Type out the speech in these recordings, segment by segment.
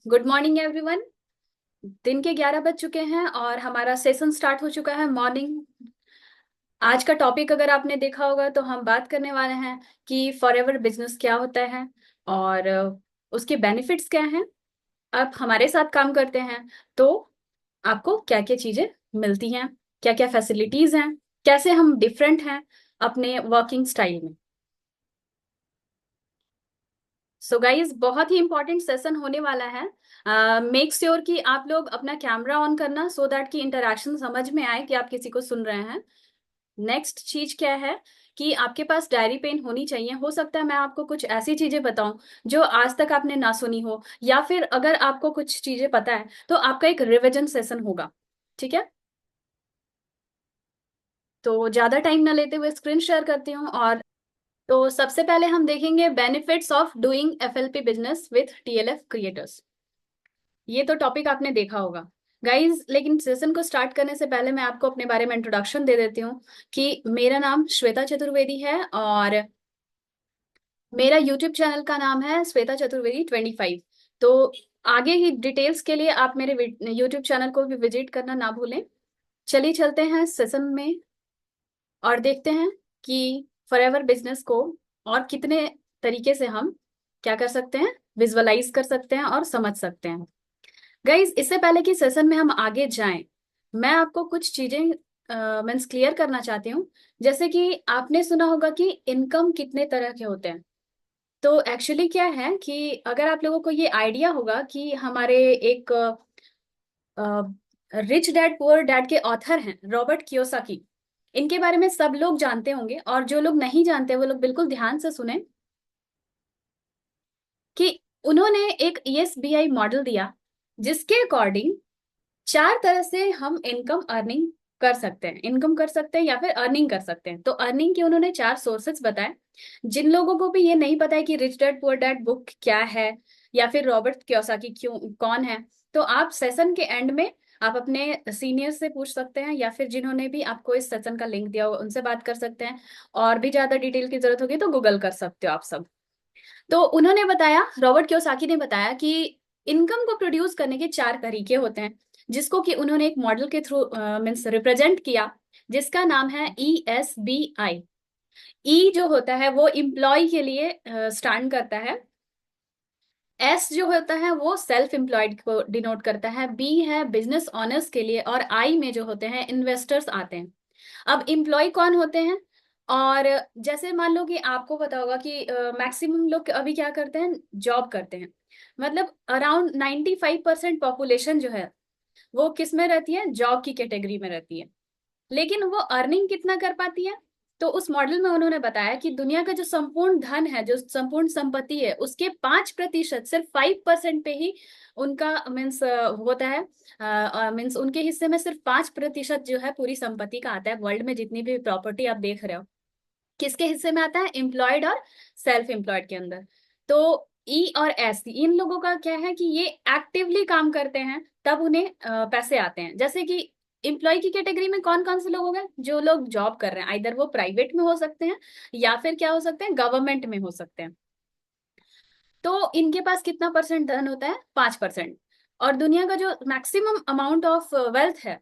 Good morning everyone. दिन के 11 बज चुके हैं और हमारा सेशन स्टार्ट हो चुका है मॉर्निंग। आज का टॉपिक अगर आपने देखा होगा तो हम बात करने वाले हैं कि फॉरएवर बिजनेस क्या होता है और उसके बेनिफिट्स क्या हैं। आप हमारे साथ काम करते हैं तो आपको क्या क्या चीजें मिलती हैं, क्या क्या फैसिलिटीज हैं, कैसे हम डिफरेंट हैं अपने वर्किंग स्टाइल में। सो गाइज, बहुत ही इंपॉर्टेंट सेशन होने वाला है। मेक श्योर कि आप लोग अपना कैमरा ऑन करना सो दैट कि इंटरेक्शन समझ में आए कि आप किसी को सुन रहे हैं। नेक्स्ट चीज क्या है कि आपके पास डायरी पेन होनी चाहिए। हो सकता है मैं आपको कुछ ऐसी चीजें बताऊं जो आज तक आपने ना सुनी हो, या फिर अगर आपको कुछ चीजें पता है तो आपका एक रिवीजन सेशन होगा। ठीक है, तो ज्यादा टाइम ना लेते हुए स्क्रीन शेयर करती हूँ। और तो सबसे पहले हम देखेंगे benefits of doing FLP business with TLF creators. ये तो टॉपिक आपने देखा होगा गाइज, लेकिन सेशन को स्टार्ट करने से पहले मैं आपको अपने बारे में इंट्रोडक्शन दे देती हूँ कि मेरा नाम श्वेता चतुर्वेदी है और मेरा यूट्यूब चैनल का नाम है श्वेता चतुर्वेदी 25। तो आगे ही डिटेल्स के लिए आप मेरे यूट्यूब चैनल को भी विजिट करना ना भूलें। चलिए चलते हैं सेशन में और देखते हैं कि फॉरएवर बिजनेस को और कितने तरीके से हम क्या कर सकते हैं, विजुअलाइज कर सकते हैं और समझ सकते हैं। गाइज, इससे पहले कि सेशन में हम आगे जाएं, मैं आपको कुछ चीजें मीन्स क्लियर करना चाहती हूँ। जैसे कि आपने सुना होगा कि इनकम कितने तरह के होते हैं। तो एक्चुअली क्या है कि अगर आप लोगों को ये आइडिया होगा कि हमारे एक रिच डैड पुअर डैड के ऑथर हैं रॉबर्ट कियोसाकी। इनके बारे में सब लोग जानते होंगे और जो लोग नहीं जानते वो लोग बिल्कुल ध्यान से सुने कि उन्होंने एक ईएसबीआई मॉडल दिया जिसके अकॉर्डिंग चार तरह से हम इनकम अर्निंग कर सकते हैं, इनकम कर सकते हैं या फिर अर्निंग कर सकते हैं। तो अर्निंग के उन्होंने चार सोर्सेज बताए। जिन लोगों को भी ये नहीं पता है कि rich dad poor dad book क्या है या फिर रॉबर्ट कियोसाकी क्यों कौन है, तो आप सेशन के एंड में आप अपने सीनियर से पूछ सकते हैं या फिर जिन्होंने भी आपको इस सेशन का लिंक दिया होगा उनसे बात कर सकते हैं। और भी ज्यादा डिटेल की जरूरत होगी तो गूगल कर सकते हो आप सब। तो उन्होंने बताया, रॉबर्ट कियोसाकी ने बताया कि इनकम को प्रोड्यूस करने के चार तरीके होते हैं, जिसको कि उन्होंने एक मॉडल के थ्रू मीन्स रिप्रेजेंट किया, जिसका नाम है ESBI। ई जो होता है वो इम्प्लॉय के लिए स्टैंड करता है। एस जो होता है वो सेल्फ एम्प्लॉयड को डिनोट करता है। बी है बिजनेस ऑनर्स के लिए, और आई में जो होते हैं इन्वेस्टर्स आते हैं। अब इम्प्लॉय कौन होते हैं? और जैसे मान लो कि आपको पता होगा कि मैक्सिमम लोग अभी क्या करते हैं, जॉब करते हैं। मतलब अराउंड 95% पॉपुलेशन जो है वो किस में रहती है, जॉब की कैटेगरी में रहती है। लेकिन वो अर्निंग कितना कर पाती है? तो उस मॉडल में उन्होंने बताया कि दुनिया का जो संपूर्ण धन है, जो संपूर्ण संपत्ति है, उसके 5%, सिर्फ 5% पे ही उनका मीन्स होता है। मीन्स उनके हिस्से में सिर्फ 5% जो है पूरी संपत्ति का आता है। वर्ल्ड में जितनी भी प्रॉपर्टी आप देख रहे हो किसके हिस्से में आता है, एम्प्लॉयड और सेल्फ एम्प्लॉयड के अंदर। तो ई और एस, इन लोगों का क्या है कि ये एक्टिवली काम करते हैं तब उन्हें पैसे आते हैं। जैसे कि एम्प्लॉय की कैटेगरी में कौन कौन से लोग हो गए, जो लोग जॉब कर रहे हैं, आइदर वो प्राइवेट में हो सकते हैं या फिर क्या हो सकते हैं, गवर्नमेंट में हो सकते हैं। तो इनके पास कितना परसेंट धन होता है, 5%। और दुनिया का जो मैक्सिमम अमाउंट ऑफ वेल्थ है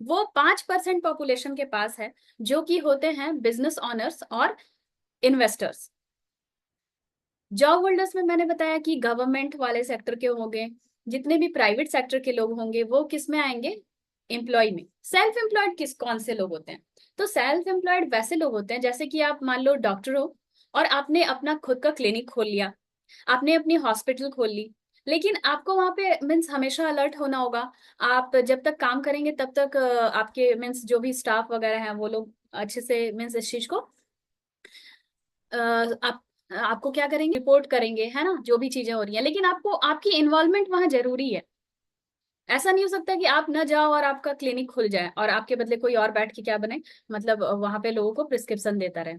वो 5% पॉपुलेशन के पास है, जो कि होते हैं बिजनेस ऑनर्स और इन्वेस्टर्स। जॉब होल्डर्स में मैंने बताया कि गवर्नमेंट वाले सेक्टर के होंगे, जितने भी प्राइवेट सेक्टर के लोग होंगे वो किस में आएंगे, एम्प्लॉय में। सेल्फ एम्प्लॉयड किस कौन से लोग होते हैं? तो सेल्फ एम्प्लॉयड वैसे लोग होते हैं जैसे कि आप मान लो डॉक्टर हो और आपने अपना खुद का क्लिनिक खोल लिया, आपने अपनी हॉस्पिटल खोल ली, लेकिन आपको वहां पे मीन्स हमेशा अलर्ट होना होगा। आप जब तक काम करेंगे तब तक आपके मीन्स जो भी स्टाफ वगैरह हैं वो लोग अच्छे से मीन्स इस चीज को आप आपको क्या करेंगे, रिपोर्ट करेंगे, है ना, जो भी चीजें हो रही हैं। लेकिन आपको आपकी इन्वॉल्वमेंट वहां जरूरी है। ऐसा नहीं हो सकता कि आप न जाओ और आपका क्लिनिक खुल जाए और आपके बदले कोई और बैठ के क्या बने, मतलब वहां पे लोगों को प्रिस्क्रिप्शन देता रहे।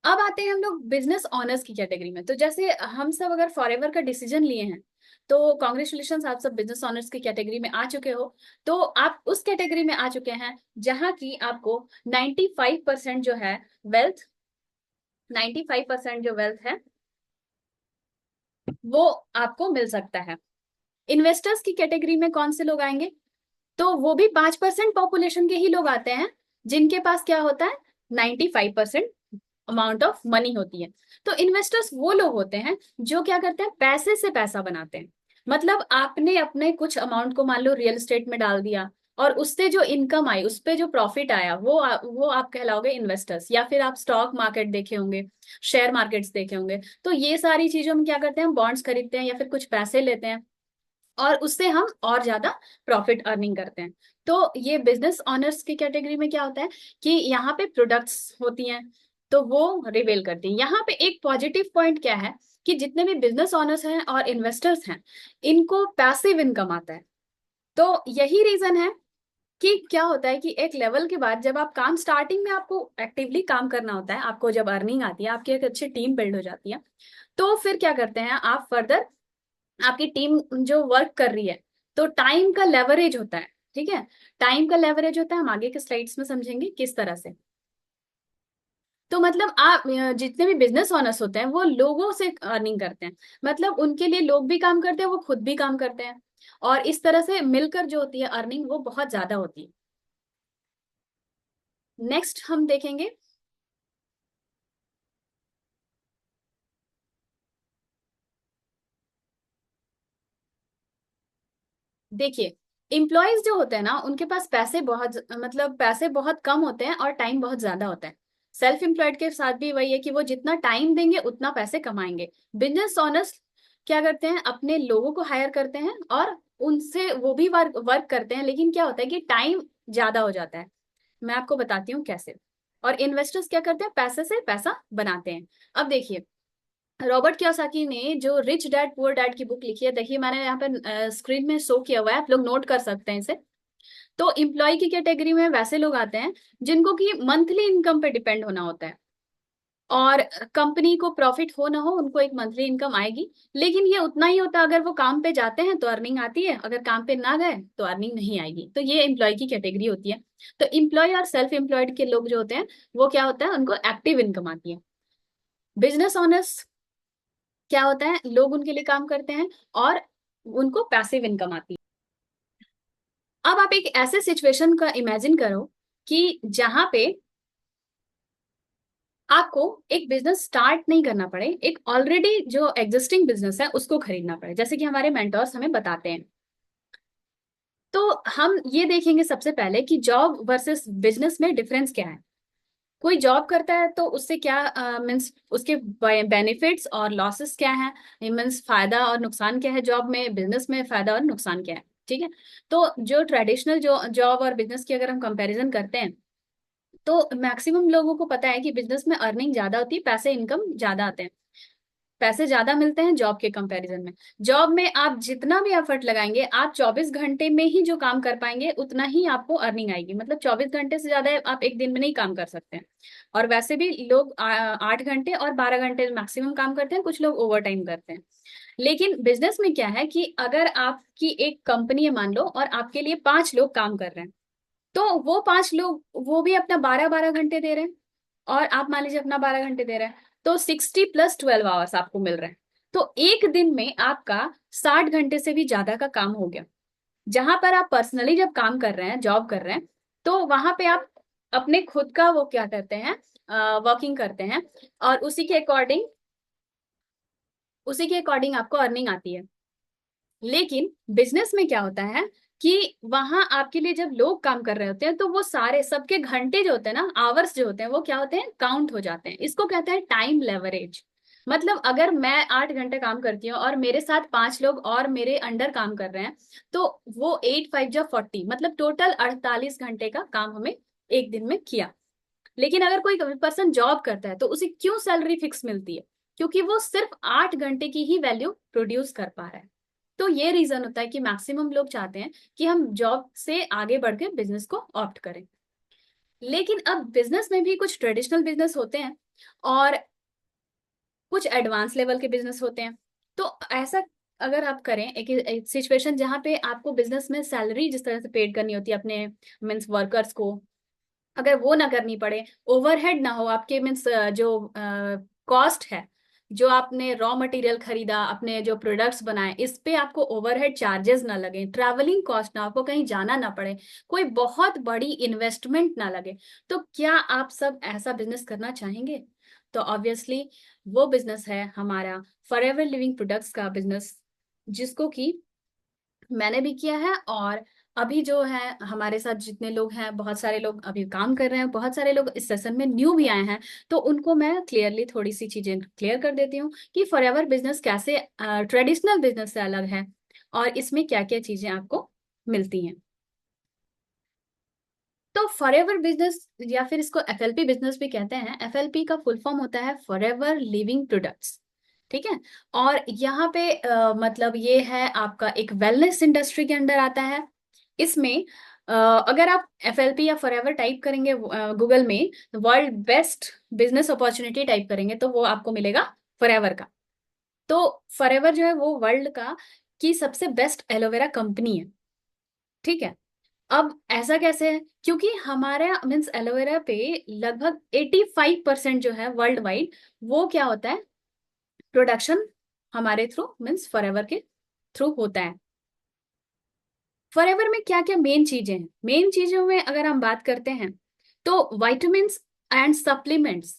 अब आते हैं हम लोग बिजनेस ऑनर्स की कैटेगरी में। तो जैसे हम सब अगर फॉरएवर का डिसीजन लिए हैं तो कॉन्ग्रेचुलेशन, आप सब बिजनेस ऑनर्स की कैटेगरी में आ चुके हो। तो आप उस कैटेगरी में आ चुके हैं जहां की आपको 95% जो है वेल्थ, 95% जो वेल्थ है वो आपको मिल सकता है। इन्वेस्टर्स की कैटेगरी में कौन से लोग आएंगे? तो वो भी 5% पॉपुलेशन के ही लोग आते हैं जिनके पास क्या होता है, 95% अमाउंट ऑफ मनी होती है। तो इन्वेस्टर्स वो लोग होते हैं जो क्या करते हैं, पैसे से पैसा बनाते हैं। मतलब आपने अपने कुछ अमाउंट को मान लो रियल एस्टेट में डाल दिया, और उससे जो इनकम आई, उस पे जो प्रॉफिट आया, वो आप कहलाओगे इन्वेस्टर्स। या फिर आप स्टॉक मार्केट देखे होंगे, शेयर मार्केट्स देखे होंगे। तो ये सारी चीजों में क्या करते हैं, बॉन्ड्स खरीदते हैं या फिर कुछ पैसे लेते हैं, और उससे हम और ज्यादा प्रॉफिट अर्निंग करते हैं। तो ये बिजनेस ऑनर्स की कैटेगरी में क्या होता है कि यहाँ पे प्रोडक्ट्स होती हैं, तो वो रिवेल करती हैं। यहाँ पे एक पॉजिटिव पॉइंट क्या है कि जितने भी बिजनेस ऑनर्स हैं और इन्वेस्टर्स हैं, इनको पैसिव इनकम आता है। तो यही रीजन है कि क्या होता है कि एक लेवल के बाद जब आप काम, स्टार्टिंग में आपको एक्टिवली काम करना होता है, आपको जब अर्निंग आती है, आपकी एक अच्छी टीम बिल्ड हो जाती है, तो फिर क्या करते हैं आप फर्दर, आपकी टीम जो वर्क कर रही है, तो टाइम का लेवरेज होता है। ठीक है, टाइम का लेवरेज होता है, हम आगे के स्लाइड्स में समझेंगे किस तरह से। तो मतलब आप जितने भी बिजनेस ओनर्स होते हैं वो लोगों से अर्निंग करते हैं। मतलब उनके लिए लोग भी काम करते हैं, वो खुद भी काम करते हैं, और इस तरह से मिलकर जो होती है अर्निंग वो बहुत ज्यादा होती है। नेक्स्ट हम देखेंगे। देखिए, एम्प्लॉयज जो होते हैं ना, उनके पास पैसे बहुत, मतलब पैसे बहुत कम होते हैं और टाइम बहुत ज्यादा होता है। सेल्फ एम्प्लॉयड के साथ भी वही है कि वो जितना टाइम देंगे उतना पैसे कमाएंगे। बिजनेस ओनर्स क्या करते हैं, अपने लोगों को हायर करते हैं और उनसे वो भी वर्क वर्क करते हैं, लेकिन क्या होता है कि टाइम ज्यादा हो जाता है। मैं आपको बताती हूँ कैसे। और इन्वेस्टर्स क्या करते हैं, पैसे से पैसा बनाते हैं। अब देखिए, रॉबर्ट कियोसाकी ने जो रिच डैड पुअर डैड की बुक लिखी है, देखिए मैंने यहाँ पे स्क्रीन में शो किया हुआ है, आप लोग नोट कर सकते हैं इसे। तो एम्प्लॉय की कैटेगरी में वैसे लोग आते हैं जिनको कि मंथली इनकम पे डिपेंड होना होता है, और कंपनी को प्रॉफिट हो ना हो, उनको एक मंथली इनकम आएगी। लेकिन ये उतना ही होता है, अगर वो काम पे जाते हैं तो अर्निंग आती है, अगर काम पे ना गए तो अर्निंग नहीं आएगी। तो ये एम्प्लॉय की कैटेगरी होती है। तो एम्प्लॉय और सेल्फ एम्प्लॉयड के लोग जो होते हैं, वो क्या होता है, उनको एक्टिव इनकम आती है। बिजनेस ओनर्स क्या होता है, लोग उनके लिए काम करते हैं और उनको पैसिव इनकम आती है। अब आप एक ऐसे सिचुएशन का इमेजिन करो कि जहां पे आपको एक बिजनेस स्टार्ट नहीं करना पड़े, एक ऑलरेडी जो एग्जिस्टिंग बिजनेस है उसको खरीदना पड़े, जैसे कि हमारे मेंटर्स हमें बताते हैं। तो हम ये देखेंगे सबसे पहले कि जॉब वर्सेस बिजनेस में डिफरेंस क्या है। कोई जॉब करता है तो उससे क्या मीन्स उसके बेनिफिट्स और लॉसेस क्या है, मीन्स फायदा और नुकसान क्या है जॉब में, बिजनेस में फायदा और नुकसान क्या है। ठीक है, तो जो ट्रेडिशनल जो जॉब और बिजनेस की अगर हम कंपैरिजन करते हैं, तो मैक्सिमम लोगों को पता है कि बिजनेस में अर्निंग ज्यादा होती है, पैसे इनकम ज्यादा आते हैं, पैसे ज्यादा मिलते हैं जॉब के कंपैरिजन में। जॉब में आप जितना भी एफर्ट लगाएंगे, आप 24 घंटे में ही जो काम कर पाएंगे उतना ही आपको अर्निंग आएगी। मतलब 24 घंटे से ज्यादा आप एक दिन में नहीं काम कर सकते हैं। और वैसे भी लोग 8 घंटे और 12 घंटे मैक्सिमम काम करते हैं, कुछ लोग ओवर टाइम करते हैं। लेकिन बिजनेस में क्या है कि अगर आपकी एक कंपनी है मान लो, और आपके लिए 5 लोग काम कर रहे हैं, तो वो 5 लोग वो भी अपना 12 12 घंटे दे रहे हैं, और आप मान लीजिए अपना 12 घंटे दे रहे हैं, तो 60 + 12 आवर्स आपको मिल रहे हैं। तो एक दिन में आपका 60 घंटे से भी ज्यादा का काम हो गया। जहां पर आप पर्सनली जब काम कर रहे हैं, जॉब कर रहे हैं, तो वहां पे आप अपने खुद का वो क्या करते हैं, वर्किंग करते हैं, और उसी के अकॉर्डिंग आपको अर्निंग आती है। लेकिन बिजनेस में क्या होता है कि वहां आपके लिए जब लोग काम कर रहे होते हैं, तो वो सारे सबके घंटे जो होते हैं ना, आवर्स जो होते हैं, वो क्या होते हैं, काउंट हो जाते हैं। इसको कहते हैं टाइम लेवरेज। मतलब अगर मैं 8 घंटे काम करती हूँ और मेरे साथ 5 लोग और मेरे अंडर काम कर रहे हैं, तो वो 8 5 जा 40, मतलब टोटल 48 घंटे का काम हमें एक दिन में किया। लेकिन अगर कोई पर्सन जॉब करता है तो उसे क्यों सैलरी फिक्स मिलती है, क्योंकि वो सिर्फ 8 घंटे की ही वैल्यू प्रोड्यूस कर पा रहा है। तो ये रीजन होता है कि मैक्सिमम लोग चाहते हैं कि हम जॉब से आगे बढ़ के बिजनेस को ऑप्ट करें। लेकिन अब बिजनेस में भी कुछ ट्रेडिशनल बिजनेस होते हैं और कुछ एडवांस लेवल के बिजनेस होते हैं। तो ऐसा अगर आप करें एक सिचुएशन जहां पे आपको बिजनेस में सैलरी जिस तरह से पेड करनी होती है अपने मीन्स वर्कर्स को, अगर वो ना करनी पड़े, ओवरहेड ना हो आपके मीन्स जो कॉस्ट है, जो आपने रॉ मटेरियल खरीदा, अपने जो प्रोडक्ट्स बनाए, इस पे आपको ओवरहेड चार्जेस ना लगे, ट्रैवलिंग कॉस्ट ना, आपको कहीं जाना ना पड़े, कोई बहुत बड़ी इन्वेस्टमेंट ना लगे, तो क्या आप सब ऐसा बिजनेस करना चाहेंगे? तो ऑब्वियसली वो बिजनेस है हमारा फॉरएवर लिविंग प्रोडक्ट्स का बिजनेस, जिसको कि मैंने भी किया है। और अभी जो है हमारे साथ जितने लोग हैं, बहुत सारे लोग अभी काम कर रहे हैं, बहुत सारे लोग इस सेशन में न्यू भी आए हैं, तो उनको मैं क्लियरली थोड़ी सी चीजें क्लियर कर देती हूँ कि फॉरएवर बिजनेस कैसे ट्रेडिशनल बिजनेस से अलग है और इसमें क्या क्या चीजें आपको मिलती हैं। तो फॉरएवर बिजनेस या फिर इसको एफएलपी बिजनेस भी कहते हैं। एफएलपी का फुल फॉर्म होता है फॉरएवर लिविंग प्रोडक्ट्स, ठीक है। और यहाँ पे मतलब ये है आपका एक वेलनेस इंडस्ट्री के अंडर आता है। इसमें अगर आप एफएलपी या फॉरएवर टाइप करेंगे गूगल में, world best business opportunity type करेंगे, तो वो आपको मिलेगा फॉरएवर का। तो फॉरएवर जो है वो वर्ल्ड का की सबसे बेस्ट एलोवेरा कंपनी है, ठीक है। अब ऐसा कैसे है? क्योंकि हमारा मीन्स एलोवेरा पे लगभग 85% जो है वर्ल्ड वाइड, वो क्या होता है, प्रोडक्शन हमारे थ्रू मीन्स फॉरएवर के थ्रू होता है। फॉरएवर में क्या क्या मेन चीजें हैं? मेन चीजों में अगर हम बात करते हैं तो विटामिन्स एंड सप्लीमेंट्स,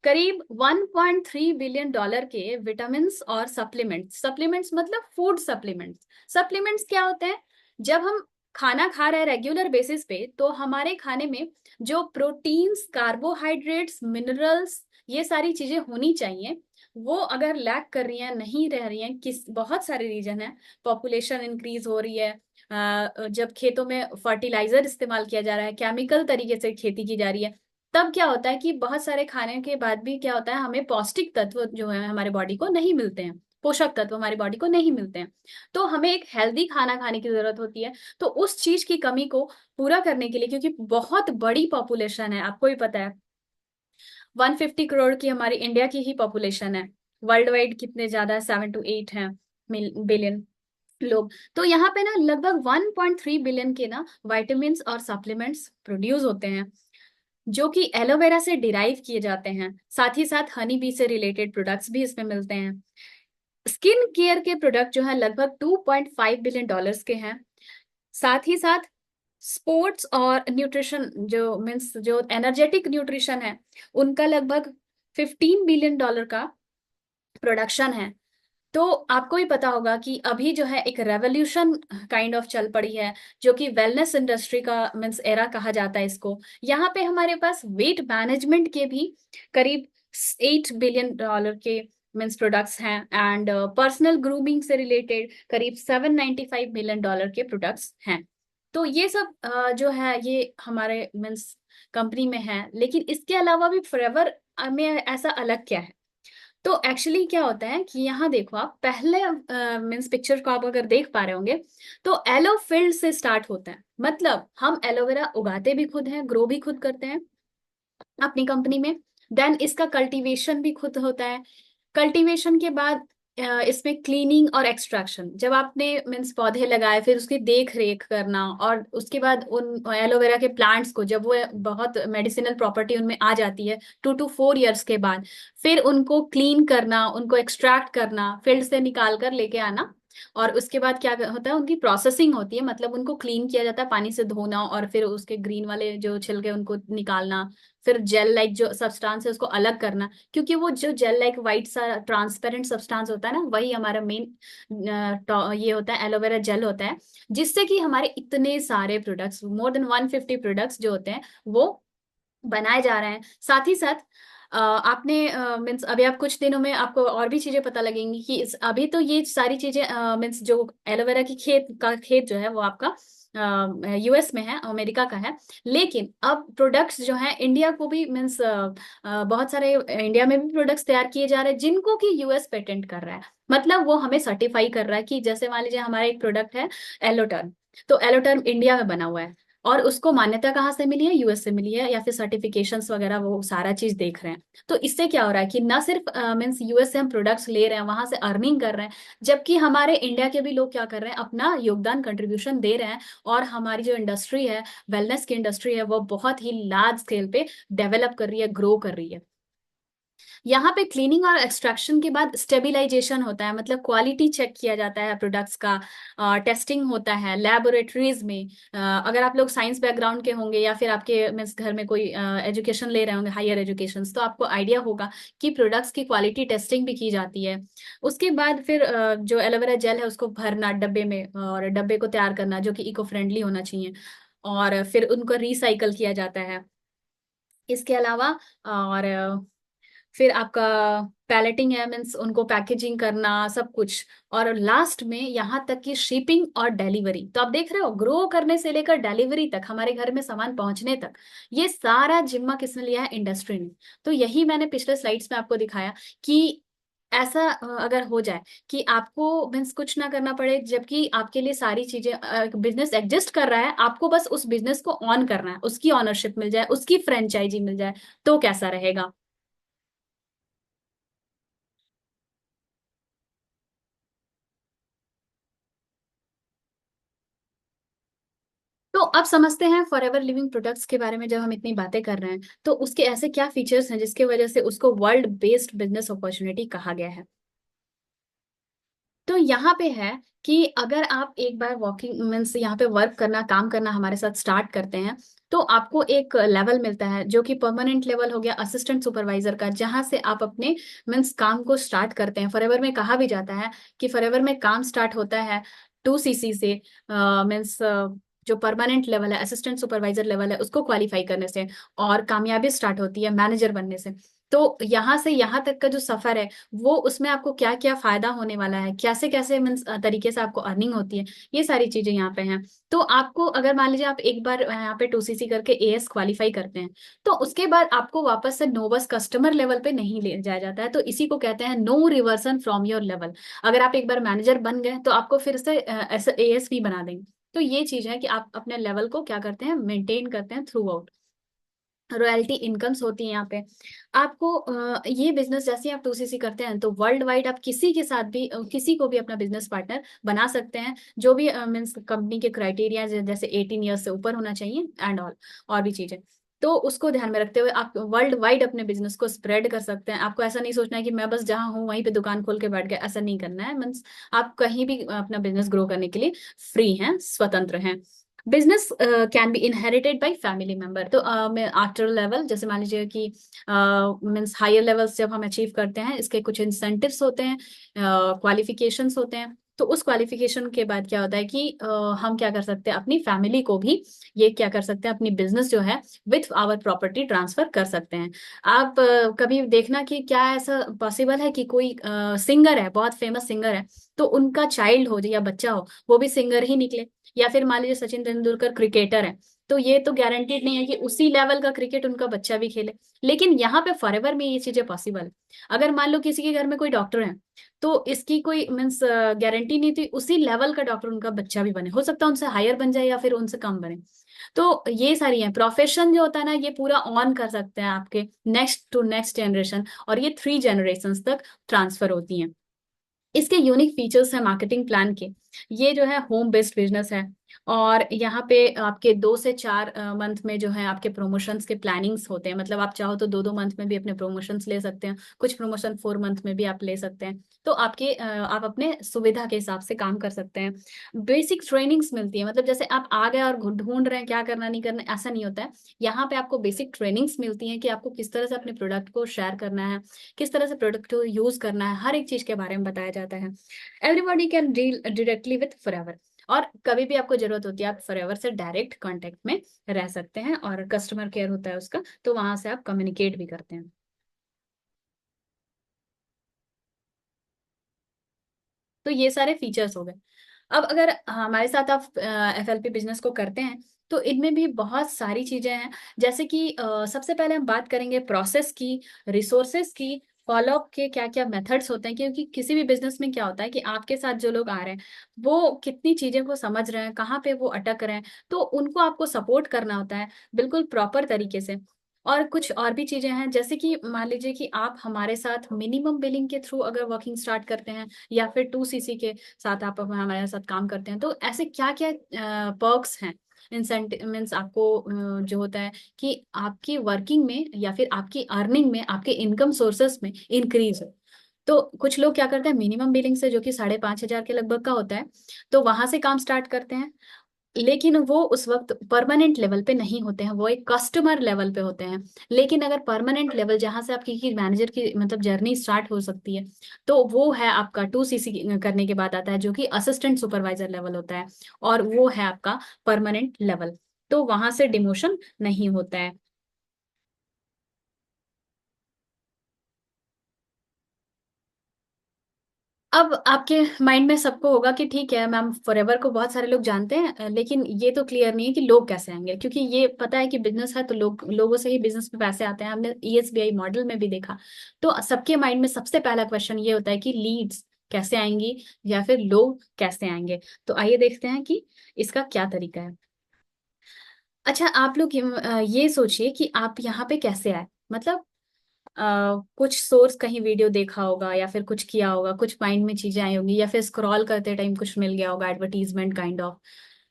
करीब 1.3 बिलियन डॉलर के विटामिन्स और सप्लीमेंट्स, सप्लीमेंट्स मतलब फूड सप्लीमेंट्स। सप्लीमेंट्स क्या होते हैं? जब हम खाना खा रहे हैं रेगुलर बेसिस पे, तो हमारे खाने में जो प्रोटीन्स, कार्बोहाइड्रेट्स, मिनरल्स, ये सारी चीजें होनी चाहिए, वो अगर लैक कर रही हैं, नहीं रह रही हैं, किस बहुत सारे रीजन है। पॉपुलेशन इंक्रीज हो रही है, जब खेतों में फर्टिलाइजर इस्तेमाल किया जा रहा है, केमिकल तरीके से खेती की जा रही है, तब क्या होता है कि बहुत सारे खाने के बाद भी क्या होता है, हमें पौष्टिक तत्व जो है हमारे बॉडी को नहीं मिलते हैं, पोषक तत्व हमारी बॉडी को नहीं मिलते हैं। तो हमें एक हेल्दी खाना खाने की जरूरत होती है। तो उस चीज की कमी को पूरा करने के लिए, क्योंकि बहुत बड़ी पॉपुलेशन है, आपको भी पता है 150 करोड़ की हमारी इंडिया की ही पॉपुलेशन है। वर्ल्ड वाइड कितने ज्यादा, 7 to 8 हैं बिलियन लोग। तो यहाँ पे ना लगभग 1.3 बिलियन के ना विटामिन्स और सप्लीमेंट्स प्रोड्यूस होते हैं, जो कि एलोवेरा से डिराइव किए जाते हैं। साथ ही साथ हनी बी से रिलेटेड प्रोडक्ट्स भी इसमें मिलते हैं। स्किन केयर के प्रोडक्ट जो है लगभग 2.5 बिलियन डॉलर्स के हैं। साथ ही साथ स्पोर्ट्स और न्यूट्रिशन जो मीन्स जो एनर्जेटिक न्यूट्रिशन है, उनका लगभग 15 बिलियन डॉलर का प्रोडक्शन है। तो आपको ही पता होगा कि अभी जो है एक रेवोल्यूशन काइंड ऑफ चल पड़ी है, जो कि वेलनेस इंडस्ट्री का मीन्स एरा कहा जाता है इसको। यहाँ पे हमारे पास वेट मैनेजमेंट के भी करीब 8 बिलियन डॉलर के मीन्स प्रोडक्ट्स हैं, एंड पर्सनल ग्रूमिंग से रिलेटेड करीब 795 मिलियन डॉलर के प्रोडक्ट्स हैं। तो ये सब जो है ये हमारे मीन्स कंपनी में है। लेकिन इसके अलावा भी फॉरएवर में ऐसा अलग क्या है? तो एक्चुअली क्या होता है कि यहाँ देखो, आप पहले मीन्स पिक्चर को आप अगर देख पा रहे होंगे, तो एलो फील्ड से स्टार्ट होता है। मतलब हम एलोवेरा उगाते भी खुद हैं, ग्रो भी खुद करते हैं अपनी कंपनी में। देन इसका कल्टीवेशन भी खुद होता है। कल्टीवेशन के बाद इसमें क्लीनिंग और एक्सट्रैक्शन, जब आपने मीन्स पौधे लगाए, फिर उसकी देख रेख करना, और उसके बाद उन एलोवेरा के प्लांट्स को जब वो बहुत मेडिसिनल प्रॉपर्टी उनमें आ जाती है 2 to 4 years के बाद, फिर उनको क्लीन करना, उनको एक्सट्रैक्ट करना, फील्ड से निकाल कर लेके आना। और उसके बाद क्या होता है, उनकी प्रोसेसिंग होती है, मतलब उनको क्लीन किया जाता है, पानी से धोना, और फिर उसके ग्रीन वाले जो छिलके उनको निकालना, फिर जेल लाइक जो सब्सटेंस है उसको अलग करना, क्योंकि वो जो जेल लाइक वाइट सा ट्रांसपेरेंट सब्सटेंस होता है ना, वही हमारा मेन ये होता है, एलोवेरा जेल होता है, जिससे कि हमारे इतने सारे प्रोडक्ट्स, मोर देन 150 प्रोडक्ट्स जो होते हैं, वो बनाए जा रहे हैं। साथ ही साथ आपने मीन्स अभी आप कुछ दिनों में आपको और भी चीजें पता लगेंगी कि अभी तो ये सारी चीजें मीन्स जो एलोवेरा की खेत जो है वो आपका यूएस में है, अमेरिका का है। लेकिन अब प्रोडक्ट्स जो हैं इंडिया को भी मीन्स बहुत सारे इंडिया में भी प्रोडक्ट्स तैयार किए जा रहे हैं, जिनको कि यूएस पेटेंट कर रहा है। मतलब वो हमें सर्टिफाई कर रहा है कि जैसे मान लीजिए हमारा एक प्रोडक्ट है एलोटर्म, तो एलोटर्म इंडिया में बना हुआ है, और उसको मान्यता कहाँ से मिली है? यूएस से मिली है, या फिर सर्टिफिकेशंस वगैरह वो सारा चीज देख रहे हैं। तो इससे क्या हो रहा है कि ना सिर्फ मीन्स यूएस से हम प्रोडक्ट्स ले रहे हैं, वहां से अर्निंग कर रहे हैं, जबकि हमारे इंडिया के भी लोग क्या कर रहे हैं, अपना योगदान कंट्रीब्यूशन दे रहे हैं, और हमारी जो इंडस्ट्री है, वेलनेस की इंडस्ट्री है, वो बहुत ही लार्ज स्केल पे डेवलप कर रही है, ग्रो कर रही है। यहाँ पे क्लीनिंग और एक्सट्रैक्शन के बाद स्टेबलाइजेशन होता है, मतलब क्वालिटी चेक किया जाता है प्रोडक्ट्स का, टेस्टिंग होता है लेबोरेटरीज में। अगर आप लोग साइंस बैकग्राउंड के होंगे या फिर आपके मीन्स घर में कोई एजुकेशन ले रहे होंगे, हायर एजुकेशन, तो आपको आइडिया होगा कि प्रोडक्ट्स की क्वालिटी टेस्टिंग भी की जाती है। उसके बाद फिर जो एलोवेरा जेल है उसको भरना डब्बे में, और डब्बे को तैयार करना जो कि इको फ्रेंडली होना चाहिए, और फिर उनको रिसाइकल किया जाता है। इसके अलावा और फिर आपका पैलेटिंग है, मीन्स उनको पैकेजिंग करना सब कुछ, और लास्ट में यहाँ तक कि शिपिंग और डिलीवरी। तो आप देख रहे हो, ग्रो करने से लेकर डिलीवरी तक, हमारे घर में सामान पहुंचने तक, ये सारा जिम्मा किसने लिया है? इंडस्ट्री ने। तो यही मैंने पिछले स्लाइड्स में आपको दिखाया कि ऐसा अगर हो जाए कि आपको मीन्स कुछ ना करना पड़े, जबकि आपके लिए सारी चीजें, बिजनेस एग्जिस्ट कर रहा है, आपको बस उस बिजनेस को ऑन करना है, उसकी ऑनरशिप मिल जाए, उसकी फ्रेंचाइजी मिल जाए, तो कैसा रहेगा? तो अब समझते हैं फॉरएवर लिविंग प्रोडक्ट्स के बारे में। जब हम इतनी बातें कर रहे हैं तो उसके ऐसे क्या फीचर्स हैं जिसके वजह से उसको वर्ल्ड बेस्ड बिजनेस अपॉर्चुनिटी कहा गया है? तो यहाँ पे है कि अगर आप एक बार वर्किंग मीन्स यहाँ पे वर्क करना, काम करना हमारे साथ स्टार्ट करते हैं, तो आपको एक लेवल मिलता है जो कि परमानेंट लेवल हो गया असिस्टेंट सुपरवाइजर का, जहां से आप अपने मीन्स काम को स्टार्ट करते हैं। फॉरएवर में कहा भी जाता है कि फॉरएवर में काम स्टार्ट होता है 2 CC से, मीन्स जो परमानेंट लेवल है, असिस्टेंट सुपरवाइजर लेवल है, उसको क्वालिफाई करने से, और कामयाबी स्टार्ट होती है मैनेजर बनने से। तो यहाँ से यहाँ तक का जो सफर है, वो उसमें आपको क्या क्या फायदा होने वाला है, कैसे कैसे मीन्स तरीके से आपको अर्निंग होती है, ये सारी चीजें यहाँ पे हैं। तो आपको अगर मान लीजिए आप एक बार यहाँ पे 2 CC करके AS क्वालिफाई करते हैं, तो उसके बाद आपको वापस से नोबस कस्टमर लेवल पे नहीं ले जाया जाता है। तो इसी को कहते हैं no reversion from your level. अगर आप एक बार मैनेजर बन गए तो आपको फिर से ऐसे AS भी बना देंगे। तो ये चीज है कि आप अपने लेवल को क्या करते हैं, मेंटेन करते हैं थ्रू आउट। रॉयल्टी इनकम्स होती है यहाँ पे आपको। ये बिजनेस जैसे आप 2 CC करते हैं तो वर्ल्ड वाइड आप किसी के साथ भी, किसी को भी अपना बिजनेस पार्टनर बना सकते हैं, जो भी मीन्स कंपनी के क्राइटेरिया जैसे 18 ईयर्स से ऊपर होना चाहिए एंड ऑल, और भी चीजें। तो उसको ध्यान में रखते हुए आप वर्ल्ड वाइड अपने बिजनेस को स्प्रेड कर सकते हैं। आपको ऐसा नहीं सोचना है कि मैं बस जहाँ हूँ वहीं पे दुकान खोल के बैठ गया, ऐसा नहीं करना है। मीन्स आप कहीं भी अपना बिजनेस ग्रो करने के लिए फ्री हैं, स्वतंत्र हैं। Business can be inherited by family member. तो आफ्टर लेवल, जैसे मान लीजिए कि मीन्स हायर लेवल्स जब हम अचीव करते हैं, इसके कुछ इंसेंटिव्स होते हैं, क्वालिफिकेशंस होते हैं। तो उस क्वालिफिकेशन के बाद क्या होता है कि हम क्या कर सकते हैं, अपनी फैमिली को भी ये क्या कर सकते हैं, अपनी बिजनेस जो है विथ आवर प्रॉपर्टी ट्रांसफर कर सकते हैं। आप कभी देखना कि क्या ऐसा पॉसिबल है कि कोई सिंगर है, बहुत फेमस सिंगर है, तो उनका चाइल्ड हो या बच्चा हो वो भी सिंगर ही निकले। या फिर मान लीजिए सचिन तेंदुलकर क्रिकेटर है, तो ये तो गारंटीड नहीं है कि उसी लेवल का क्रिकेट उनका बच्चा भी खेले। लेकिन यहाँ पे फॉरएवर में ये चीजें पॉसिबल है। अगर मान लो किसी के घर में कोई डॉक्टर है, तो इसकी कोई मीन्स गारंटी नहीं थी उसी लेवल का डॉक्टर उनका बच्चा भी बने, हो सकता है उनसे हायर बन जाए या फिर उनसे कम बने। तो ये सारी है प्रोफेशन जो होता है ना, ये पूरा ऑन कर सकते हैं आपके नेक्स्ट टू नेक्स्ट जनरेशन, और ये 3 जनरेशन तक ट्रांसफर होती हैं। इसके यूनिक फीचर्स हैं मार्केटिंग प्लान के। ये जो है होम बेस्ड बिजनेस है, और यहाँ पे आपके 2 से 4 मंथ में जो है आपके प्रमोशंस के प्लानिंग्स होते हैं। मतलब आप चाहो तो 2-2 मंथ में भी अपने प्रमोशंस ले सकते हैं, कुछ प्रमोशन 4 मंथ में भी आप ले सकते हैं। तो आपके आप अपने सुविधा के हिसाब से काम कर सकते हैं। बेसिक ट्रेनिंग्स मिलती है, मतलब जैसे आप आ गए और ढूंढ रहे हैं क्या करना नहीं करना, ऐसा नहीं होता है। यहाँ पे आपको बेसिक ट्रेनिंग्स मिलती हैं कि आपको किस तरह से अपने प्रोडक्ट को शेयर करना है, किस तरह से प्रोडक्ट को यूज करना है, हर एक चीज के बारे में बताया जाता है। Everybody can deal directly with forever, और कभी भी आपको जरूरत होती है आप फॉरएवर से डायरेक्ट कांटेक्ट में रह सकते हैं, और कस्टमर केयर होता है उसका, तो वहां से आप कम्युनिकेट भी करते हैं। तो ये सारे फीचर्स हो गए। अब अगर हमारे साथ आप FLP बिजनेस को करते हैं, तो इनमें भी बहुत सारी चीजें हैं। जैसे कि सबसे पहले हम बात करेंगे प्रोसेस की, रिसोर्सेस की, फॉलोअप के क्या क्या मेथड्स होते हैं, क्योंकि किसी भी बिजनेस में क्या होता है कि आपके साथ जो लोग आ रहे हैं वो कितनी चीजें को समझ रहे हैं, कहाँ पे वो अटक रहे हैं, तो उनको आपको सपोर्ट करना होता है बिल्कुल प्रॉपर तरीके से। और कुछ और भी चीजें हैं, जैसे कि मान लीजिए कि आप हमारे साथ मिनिमम बिलिंग के थ्रू अगर वर्किंग स्टार्ट करते हैं, या फिर 2 CC के साथ आप हमारे साथ काम करते हैं, तो ऐसे क्या क्या पर्क्स हैं, इंसेंटिव मीन्स आपको जो होता है कि आपकी वर्किंग में या फिर आपकी अर्निंग में, आपके इनकम सोर्सेस में इंक्रीज हो। तो कुछ लोग क्या करते हैं, मिनिमम बिलिंग से जो कि 5,500 के लगभग का होता है, तो वहां से काम स्टार्ट करते हैं। लेकिन वो उस वक्त परमानेंट लेवल पे नहीं होते हैं, वो एक कस्टमर लेवल पे होते हैं। लेकिन अगर परमानेंट लेवल जहां से आपकी की मैनेजर की मतलब जर्नी स्टार्ट हो सकती है, तो वो है आपका 2 CC करने के बाद आता है, जो कि असिस्टेंट सुपरवाइजर लेवल होता है, और वो है आपका परमानेंट लेवल। तो वहां से डिमोशन नहीं होता है। अब आपके माइंड में सबको होगा कि ठीक है मैम, फॉरएवर को बहुत सारे लोग जानते हैं, लेकिन ये तो क्लियर नहीं है कि लोग कैसे आएंगे, क्योंकि ये पता है कि बिजनेस है तो लोगों से ही बिजनेस में पैसे आते हैं, हमने ESBI मॉडल में भी देखा। तो सबके माइंड में सबसे पहला क्वेश्चन ये होता है कि लीड्स कैसे आएंगी, या फिर लोग कैसे आएंगे। तो आइए देखते हैं कि इसका क्या तरीका है। अच्छा, आप लोग ये सोचिए कि आप यहाँ पे कैसे आए, मतलब कुछ सोर्स कहीं वीडियो देखा होगा, या फिर कुछ किया होगा, कुछ माइंड में चीजें आई होंगी, या फिर स्क्रॉल करते टाइम कुछ मिल गया होगा, एडवर्टीजमेंट काइंड ऑफ।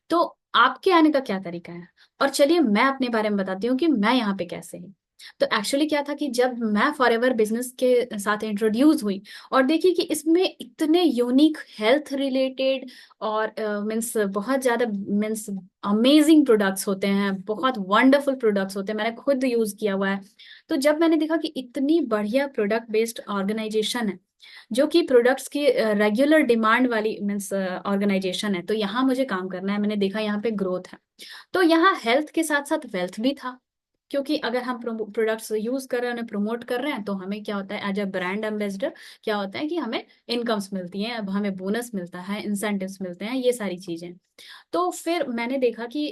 तो आपके आने का क्या तरीका है? और चलिए मैं अपने बारे में बताती हूँ कि मैं यहाँ पे कैसे हूँ। तो एक्चुअली क्या था कि जब मैं फॉरएवर बिजनेस के साथ इंट्रोड्यूस हुई, और देखी कि इसमें इतने यूनिक हेल्थ रिलेटेड और मीन्स बहुत ज्यादा मीन्स अमेजिंग प्रोडक्ट्स होते हैं, बहुत वंडरफुल प्रोडक्ट्स होते हैं, मैंने खुद यूज किया हुआ है। तो जब मैंने देखा कि इतनी बढ़िया प्रोडक्ट बेस्ड ऑर्गेनाइजेशन है, जो कि प्रोडक्ट्स की रेगुलर डिमांड वाली मीन्स ऑर्गेनाइजेशन है, तो यहाँ मुझे काम करना है, मैंने देखा यहाँ पे ग्रोथ है। तो यहाँ हेल्थ के साथ साथ वेल्थ भी था, क्योंकि अगर हम प्रोडक्ट्स यूज कर रहे हैं, उन्हें प्रमोट कर रहे हैं, तो हमें क्या होता है एज अ ब्रांड एम्बेसडर, क्या होता है कि हमें इनकम्स मिलती हैं, अब हमें बोनस मिलता है, इंसेंटिव्स मिलते हैं, ये सारी चीजें। तो फिर मैंने देखा कि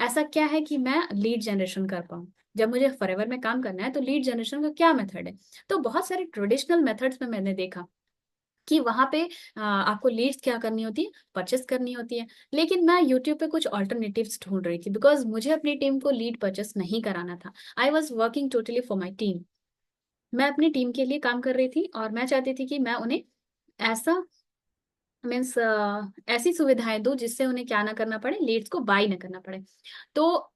ऐसा क्या है कि मैं लीड जनरेशन कर पाऊँ। जब मुझे फॉरएवर में काम करना है, तो लीड जनरेशन का क्या मेथड है? तो बहुत सारे ट्रेडिशनल मेथड्स में मैंने देखा कि वहां पे आपको लीड्स क्या करनी होती है, परचेस करनी होती है। लेकिन मैं यूट्यूब पे कुछ ऑल्टरनेटिव्स ढूंढ रही थी, बिकॉज मुझे अपनी टीम को लीड परचेस नहीं कराना था। I was working totally for my team. मैं अपनी टीम के लिए काम कर रही थी, और मैं चाहती थी कि मैं उन्हें ऐसा मीन्स ऐसी सुविधाएं दूं जिससे उन्हें क्या ना करना पड़े, लीड्स को बाय ना करना पड़े। तो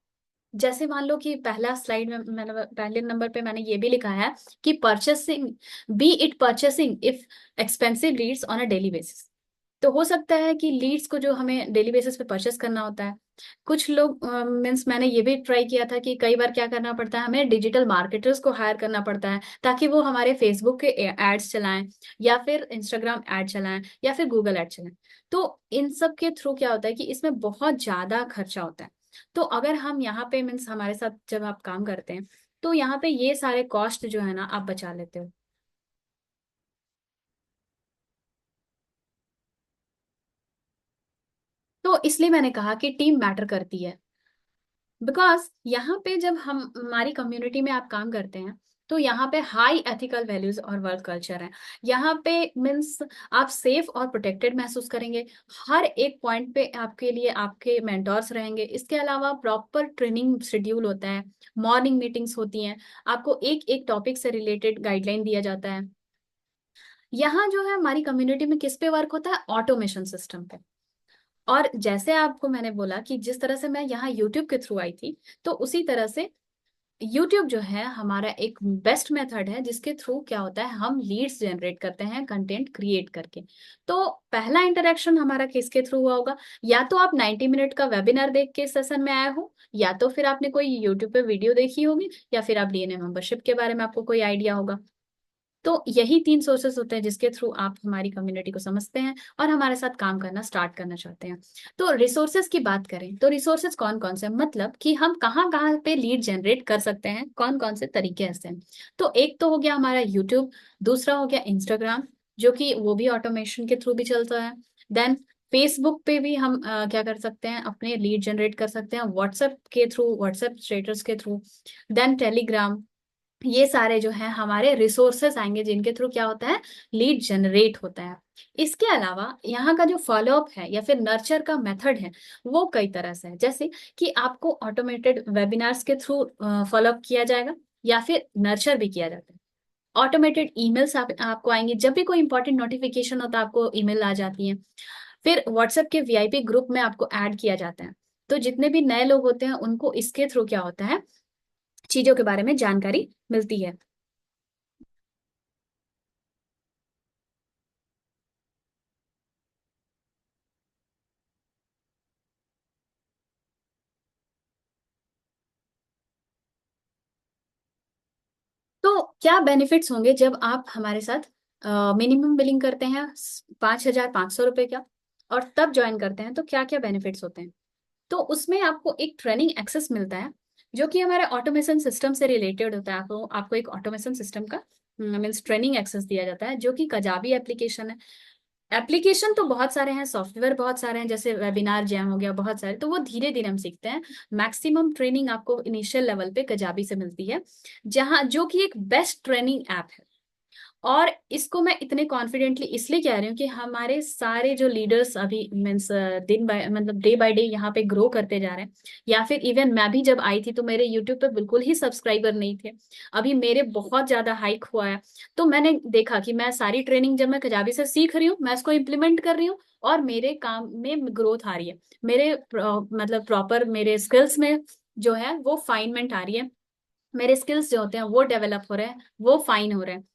जैसे मान लो कि पहला स्लाइड में मैंने पहले नंबर पे मैंने ये भी लिखा है कि purchasing, B it purchasing if expensive Leeds on a daily basis. तो हो सकता है कि लीड्स को जो हमें डेली बेसिस पे परचेस करना होता है, कुछ लोग मीन्स मैंने ये भी ट्राई किया था कि कई बार क्या करना पड़ता है, हमें डिजिटल मार्केटर्स को हायर करना पड़ता है, ताकि वो हमारे फेसबुक के एड्स चलाएं, या फिर इंस्टाग्राम एड चलाएं, या फिर गूगल एड चलाएं। तो इन सब के थ्रू क्या होता है कि इसमें बहुत ज्यादा खर्चा होता है। तो अगर हम यहाँ पे मीन्स हमारे साथ जब आप काम करते हैं, तो यहाँ पे ये सारे कॉस्ट जो है ना आप बचा लेते हो। तो इसलिए मैंने कहा कि टीम मैटर करती है। बिकॉज यहाँ पे जब हम हमारी कम्युनिटी में आप काम करते हैं, तो यहाँ पे हाई एथिकल वैल्यूज और वर्क कल्चर है। यहाँ पे मीन्स आप सेफ और प्रोटेक्टेड महसूस करेंगे। हर एक पॉइंट पे आपके लिए आपके मेंटोर्स रहेंगे। इसके अलावा प्रॉपर ट्रेनिंग शेड्यूल होता है, मॉर्निंग मीटिंग्स होती हैं, आपको एक एक टॉपिक से रिलेटेड गाइडलाइन दिया जाता है। यहाँ जो है हमारी कम्युनिटी में किस पे वर्क होता है, ऑटोमेशन सिस्टम पे। और जैसे आपको मैंने बोला कि जिस तरह से मैं यहाँ यूट्यूब के थ्रू आई थी, तो उसी तरह से यूट्यूब जो है हमारा एक बेस्ट मेथड है, जिसके थ्रू क्या होता है हम लीड्स जनरेट करते हैं कंटेंट क्रिएट करके। तो पहला इंटरेक्शन हमारा किसके थ्रू हुआ होगा? या तो आप 90 मिनट का वेबिनार देख के सेशन में आए हो, या तो फिर आपने कोई यूट्यूब पे वीडियो देखी होगी, या फिर आप DNA मेंबरशिप के बारे में आपको कोई आइडिया होगा। तो यही 3 सोर्सेस होते हैं जिसके थ्रू आप हमारी कम्युनिटी को समझते हैं और हमारे साथ काम करना स्टार्ट करना चाहते हैं। तो रिसोर्सेज की बात करें, तो रिसोर्सेज कौन कौन से हैं? मतलब कि हम कहाँ कहाँ पे लीड जनरेट कर सकते हैं, कौन कौन से तरीके ऐसे हैं। तो एक तो हो गया हमारा यूट्यूब, दूसरा हो गया इंस्टाग्राम, जो कि वो भी ऑटोमेशन के थ्रू भी चलता है। देन फेसबुक पे भी हम क्या कर सकते हैं, अपने लीड जनरेट कर सकते हैं व्हाट्सएप के थ्रू, व्हाट्सएप स्टेटस के थ्रू। देन टेलीग्राम, ये सारे जो है हमारे रिसोर्सेस आएंगे जिनके थ्रू क्या होता है, लीड जनरेट होता है। इसके अलावा यहाँ का जो फॉलोअप है या फिर नर्चर का मेथड है वो कई तरह से है, जैसे कि आपको ऑटोमेटेड वेबिनार्स के थ्रू फॉलोअप किया जाएगा या फिर नर्चर भी किया जाता है। ऑटोमेटेड ईमेल्स आपको आएंगे, जब भी कोई इंपॉर्टेंट नोटिफिकेशन होता है आपको ईमेल आ जाती है। फिर व्हाट्सएप के वीआईपी ग्रुप में आपको ऐड किया जाता है। तो जितने भी नए लोग होते हैं उनको इसके थ्रू क्या होता है, चीजों के बारे में जानकारी मिलती है। तो क्या बेनिफिट्स होंगे जब आप हमारे साथ मिनिमम बिलिंग करते हैं 5,500 रुपए का, और तब ज्वाइन करते हैं तो क्या क्या बेनिफिट्स होते हैं। तो उसमें आपको एक ट्रेनिंग एक्सेस मिलता है जो कि हमारे ऑटोमेशन सिस्टम से रिलेटेड होता है। आपको आपको एक ऑटोमेशन सिस्टम का मीन्स ट्रेनिंग एक्सेस दिया जाता है जो कि कजाबी एप्लीकेशन है। एप्लीकेशन तो बहुत सारे हैं, सॉफ्टवेयर बहुत सारे हैं, जैसे वेबिनार जैम हो गया, बहुत सारे, तो वो धीरे धीरे हम सीखते हैं। मैक्सिमम ट्रेनिंग आपको इनिशियल लेवल पे कजाबी से मिलती है, जहाँ जो कि एक बेस्ट ट्रेनिंग ऐप है। और इसको मैं इतने कॉन्फिडेंटली इसलिए कह रही हूँ कि हमारे सारे जो लीडर्स अभी मीन्स दिन बाय मतलब डे बाय डे यहाँ पे ग्रो करते जा रहे हैं। या फिर इवन मैं भी जब आई थी तो मेरे यूट्यूब पे बिल्कुल ही सब्सक्राइबर नहीं थे, अभी मेरे बहुत ज्यादा हाइक हुआ है। तो मैंने देखा कि मैं सारी ट्रेनिंग जब मैं कजाबी से सीख रही हूँ, मैं इसको इम्प्लीमेंट कर रही हूँ और मेरे काम में ग्रोथ आ रही है। मेरे मतलब प्रॉपर मेरे स्किल्स में जो है वो फाइनमेंट आ रही है। मेरे स्किल्स जो होते हैं वो डेवलप हो रहे हैं, वो फाइन हो रहे हैं।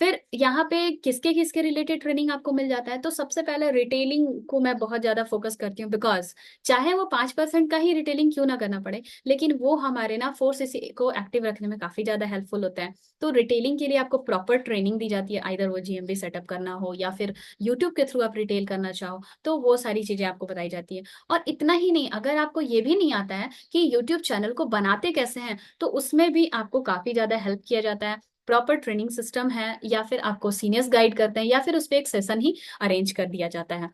फिर यहाँ पे किसके किसके रिलेटेड ट्रेनिंग आपको मिल जाता है, तो सबसे पहले रिटेलिंग को मैं बहुत ज्यादा फोकस करती हूँ, बिकॉज चाहे वो 5% का ही रिटेलिंग क्यों ना करना पड़े, लेकिन वो हमारे ना फोर्स को एक्टिव रखने में काफी ज्यादा हेल्पफुल होता है। तो रिटेलिंग के लिए आपको प्रॉपर ट्रेनिंग दी जाती है, आइदर वो जीएमबी सेटअप करना हो या फिर यूट्यूब के थ्रू आप रिटेल करना चाहो, तो वो सारी चीजें आपको बताई जाती है। और इतना ही नहीं, अगर आपको ये भी नहीं आता है कि यूट्यूब चैनल को बनाते कैसे हैं, तो उसमें भी आपको काफी ज्यादा हेल्प किया जाता है। प्रॉपर ट्रेनिंग सिस्टम है, या फिर आपको सीनियर्स गाइड करते हैं, या फिर उस पर एक सेशन ही अरेंज कर दिया जाता है।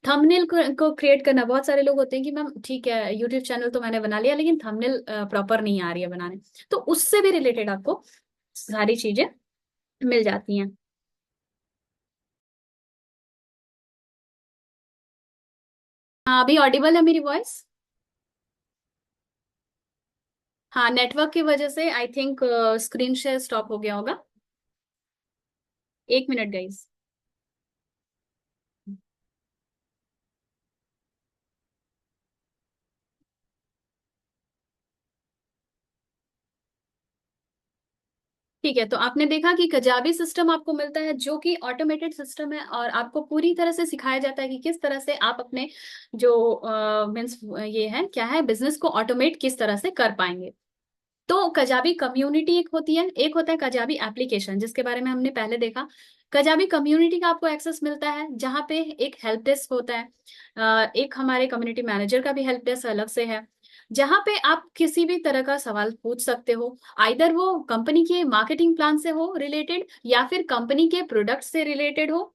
थंबनेल को क्रिएट करना, बहुत सारे लोग होते हैं कि मैम ठीक है यूट्यूब चैनल तो मैंने बना लिया लेकिन थंबनेल प्रॉपर नहीं आ रही है बनाने, तो उससे भी रिलेटेड आपको सारी चीजें मिल जाती हैं। हाँ, अभी ऑडिबल है मेरी वॉइस? हाँ, नेटवर्क की वजह से I think screen share stop हो गया होगा। 1 मिनट गाइस। ठीक है, तो आपने देखा कि कजाबी सिस्टम आपको मिलता है जो कि ऑटोमेटेड सिस्टम है, और आपको पूरी तरह से सिखाया जाता है कि किस तरह से आप अपने जो मीन्स ये है क्या है, बिजनेस को ऑटोमेट किस तरह से कर पाएंगे। तो कजाबी कम्युनिटी एक होती है, एक होता है कजाबी एप्लीकेशन जिसके बारे में हमने पहले देखा। कजाबी कम्युनिटी का आपको एक्सेस मिलता है जहाँ पे एक हेल्प डेस्क होता है, एक हमारे कम्युनिटी मैनेजर का भी हेल्प डेस्क अलग से है, जहाँ पे आप किसी भी तरह का सवाल पूछ सकते हो। आइदर वो कंपनी के मार्केटिंग प्लान से हो रिलेटेड, या फिर कंपनी के प्रोडक्ट से रिलेटेड हो,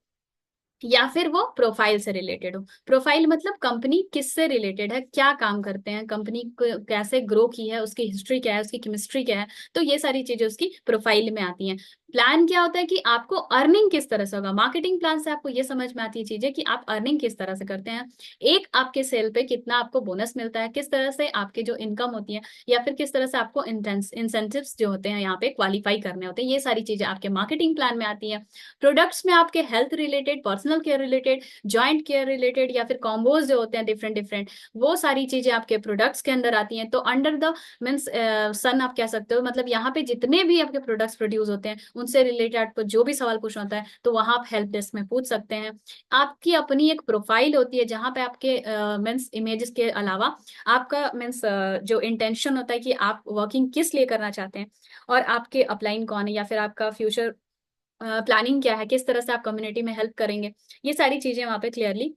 या फिर वो प्रोफाइल से रिलेटेड हो। प्रोफाइल मतलब कंपनी किससे रिलेटेड है, क्या काम करते हैं, कंपनी को कैसे ग्रो की है, उसकी हिस्ट्री क्या है, उसकी केमिस्ट्री क्या है, तो ये सारी चीजें उसकी प्रोफाइल में आती हैं। प्लान क्या होता है कि आपको अर्निंग किस तरह से होगा, मार्केटिंग प्लान से आपको ये समझ में आती है चीजें कि आप अर्निंग किस तरह से करते हैं, एक आपके सेल पे कितना आपको बोनस मिलता है, किस तरह से आपके जो इनकम होती है, या फिर किस तरह से आपको इंसेंटिव्स जो होते हैं यहाँ पे क्वालिफाई करने होते हैं, ये सारी चीजें आपके मार्केटिंग प्लान में आती हैं। प्रोडक्ट्स में आपके health related, personal care related, joint care related, या फिर कॉम्बोज जो होते हैं डिफरेंट डिफरेंट, वो सारी चीजें आपके प्रोडक्ट्स के अंदर आती हैं। तो अंडर द मीन्स सन आप कह सकते हो, मतलब यहाँ पे जितने भी आपके प्रोडक्ट्स प्रोड्यूस होते हैं उनसे रिलेटेड आपको जो भी सवाल पूछना होता है तो वहां आप हेल्प डेस्क में पूछ सकते हैं। आपकी अपनी एक प्रोफाइल होती है जहाँ पे आपके मीन्स इमेजेस के अलावा आपका मीन्स जो इंटेंशन होता है कि आप वर्किंग किस लिए करना चाहते हैं, और आपके अपलाइन कौन है, या फिर आपका फ्यूचर प्लानिंग क्या है, किस तरह से आप कम्युनिटी में हेल्प करेंगे, ये सारी चीजें वहाँ पे क्लियरली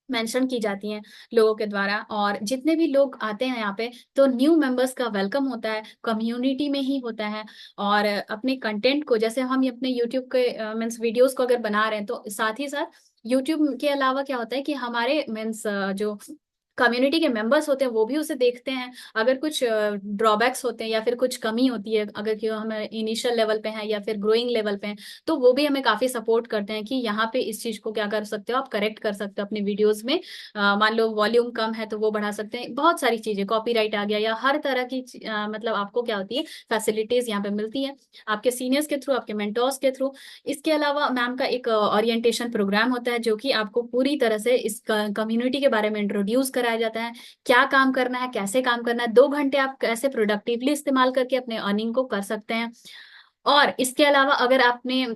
मेंशन की जाती हैं लोगों के द्वारा। और जितने भी लोग आते हैं यहाँ पे, तो न्यू मेंबर्स का वेलकम होता है, कम्युनिटी में ही होता है। और अपने कंटेंट को, जैसे हम अपने यूट्यूब के मीन्स वीडियोस को अगर बना रहे हैं, तो साथ ही साथ यूट्यूब के अलावा क्या होता है कि हमारे मीन्स जो कम्युनिटी के मेंबर्स होते हैं वो भी उसे देखते हैं। अगर कुछ ड्रॉबैक्स होते हैं या फिर कुछ कमी होती है, अगर क्यों हम इनिशियल लेवल पे हैं या फिर ग्रोइंग लेवल पे हैं, तो वो भी हमें काफी सपोर्ट करते हैं कि यहाँ पे इस चीज को क्या कर सकते हो, आप करेक्ट कर सकते हो अपने वीडियोस में। मान लो वॉल्यूम कम है तो वो बढ़ा सकते हैं, बहुत सारी चीजें, कॉपीराइट आ गया या हर तरह की मतलब आपको क्या होती है, फैसिलिटीज यहाँ पे मिलती है आपके सीनियर्स के थ्रू, आपके मेंटोर्स के थ्रू। इसके अलावा मैम का एक ओरिएंटेशन प्रोग्राम होता है जो कि आपको पूरी तरह से इस कम्युनिटी के बारे में इंट्रोड्यूस कराया जाता है, क्या काम करना है, कैसे काम करना है, 2 घंटे आप कैसे प्रोडक्टिवली इस्तेमाल करके अपने अर्निंग को कर सकते हैं। और इसके अलावा अगर आपने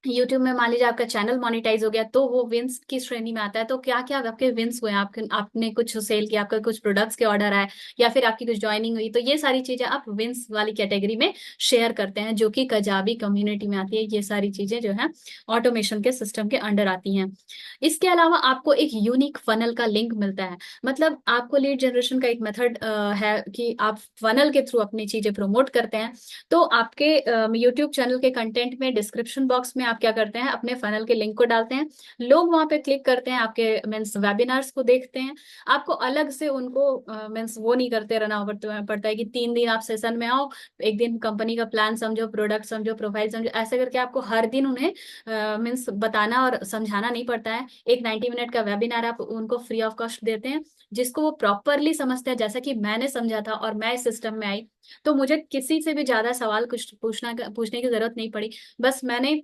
यूट्यूब में मान लीजिए आपका चैनल मोनेटाइज हो गया तो वो विंस की श्रेणी में आता है। तो क्या क्या आपके विंस हुए, आपके आपने कुछ सेल किया, आपका कुछ प्रोडक्ट्स के ऑर्डर आए या फिर आपकी कुछ ज्वाइनिंग हुई, तो ये सारी चीजें आप विंस वाली कैटेगरी में शेयर करते हैं, जो कि कजाबी कम्युनिटी में आती है। ये सारी चीजें जो है ऑटोमेशन के सिस्टम के अंडर आती हैं। इसके अलावा आपको एक यूनिक फनल का लिंक मिलता है। मतलब आपको लीड जनरेशन का एक मेथड है कि आप फनल के थ्रू अपनी चीजें प्रमोट करते हैं। तो आपके यूट्यूब चैनल के कंटेंट में डिस्क्रिप्शन बॉक्स में आप क्या करते हैं, अपने फनल के लिंक को डालते हैं, लोग वहां पे क्लिक करते हैं, आपके मीन्स वेबिनार्स को देखते हैं। आपको अलग से उनको मीन्स वो नहीं करते रहना पड़ता है कि 3 दिन आप सेशन में आओ, एक दिन कंपनी का प्लान समझो, प्रोडक्ट समझो, प्रोफाइल समझो, ऐसे करके आपको हर दिन उन्हें मीन्स बताना और समझाना नहीं पड़ता है। एक 90 मिनट का वेबिनार आप उनको फ्री ऑफ कॉस्ट देते हैं, जिसको वो प्रॉपरली समझते हैं, जैसा कि मैंने समझा था और मैं इस सिस्टम में आई। तो मुझे किसी से भी ज्यादा सवाल कुछ पूछने की जरूरत नहीं पड़ी। बस मैंने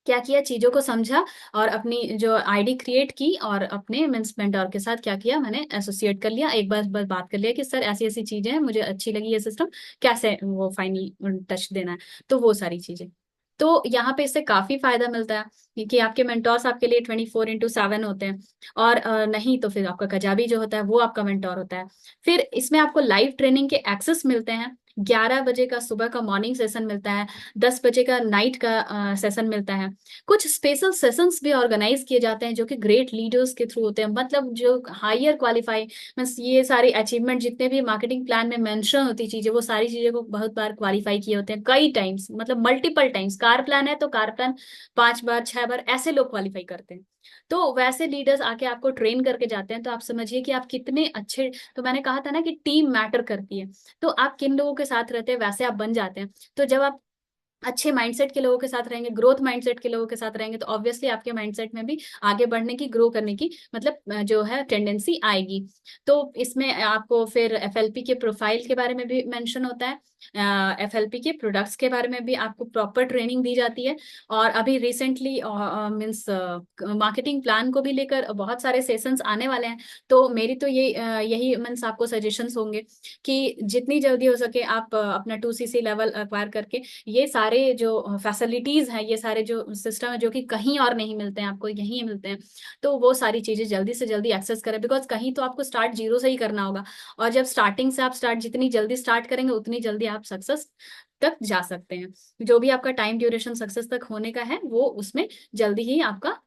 क्या किया, चीजों को समझा और अपनी जो आईडी क्रिएट की और अपने मीन्स मेंटोर के साथ क्या किया, मैंने एसोसिएट कर लिया, एक बार बस बात कर लिया कि सर ऐसी ऐसी चीजें हैं, मुझे अच्छी लगी ये सिस्टम, कैसे वो फाइनल टच देना है, तो वो सारी चीजें। तो यहाँ पे इससे काफी फायदा मिलता है कि आपके मेंटोर्स आपके लिए 24/7 होते हैं। और नहीं तो फिर आपका कजाबी जो होता है वो आपका मेंटोर होता है। फिर इसमें आपको लाइव ट्रेनिंग के एक्सेस मिलते हैं। 11 बजे का सुबह का मॉर्निंग सेशन मिलता है, 10 बजे का नाइट का सेशन मिलता है। कुछ स्पेशल सेशंस भी ऑर्गेनाइज किए जाते हैं जो कि ग्रेट लीडर्स के थ्रू होते हैं, मतलब जो हायर क्वालिफाई मीन्स ये सारी अचीवमेंट जितने भी मार्केटिंग प्लान में मेंशन होती चीजें, वो सारी चीजें को बहुत बार क्वालिफाई किए होते हैं, कई टाइम्स, मतलब मल्टीपल टाइम्स। कार प्लान है तो कार प्लान 5 बार 6 बार ऐसे लोग क्वालिफाई करते हैं। तो वैसे लीडर्स आके आपको ट्रेन करके जाते हैं, तो आप समझिए कि आप कितने अच्छे। तो मैंने कहा था ना कि टीम मैटर करती है, तो आप किन लोगों के साथ रहते हैं वैसे आप बन जाते हैं। तो जब आप अच्छे माइंडसेट के लोगों के साथ रहेंगे, ग्रोथ माइंडसेट के लोगों के साथ रहेंगे, तो ऑब्वियसली आपके माइंडसेट में भी आगे बढ़ने की, ग्रो करने की मतलब जो है टेंडेंसी आएगी। तो इसमें आपको फिर एफएलपी के प्रोफाइल के बारे में भी मेंशन होता है, एफएलपी के प्रोडक्ट्स के बारे में भी आपको प्रॉपर ट्रेनिंग दी जाती है। और अभी रिसेंटली मीन्स मार्केटिंग प्लान को भी लेकर बहुत सारे सेशंस आने वाले हैं। तो मेरी तो ये यही मीन्स आपको सजेशंस होंगे कि जितनी जल्दी हो सके आप अपना 2cc लेवल एक्वायर करके ये सारे जो फैसिलिटीज हैं, ये सारे जो सिस्टम है जो कि कहीं और नहीं मिलते हैं, आपको यहीं मिलते हैं, तो वो सारी चीजें जल्दी से जल्दी एक्सेस करें। बिकॉज कहीं तो आपको स्टार्ट जीरो से ही करना होगा, और जब स्टार्टिंग से आप स्टार्ट जितनी जल्दी स्टार्ट करेंगे उतनी जल्दी आप सक्सेस तक जा सकते हैं। जो भी आपका टाइम ड्यूरेशन सक्सेस तक होने का है वो उसमें जल्दी ही आपका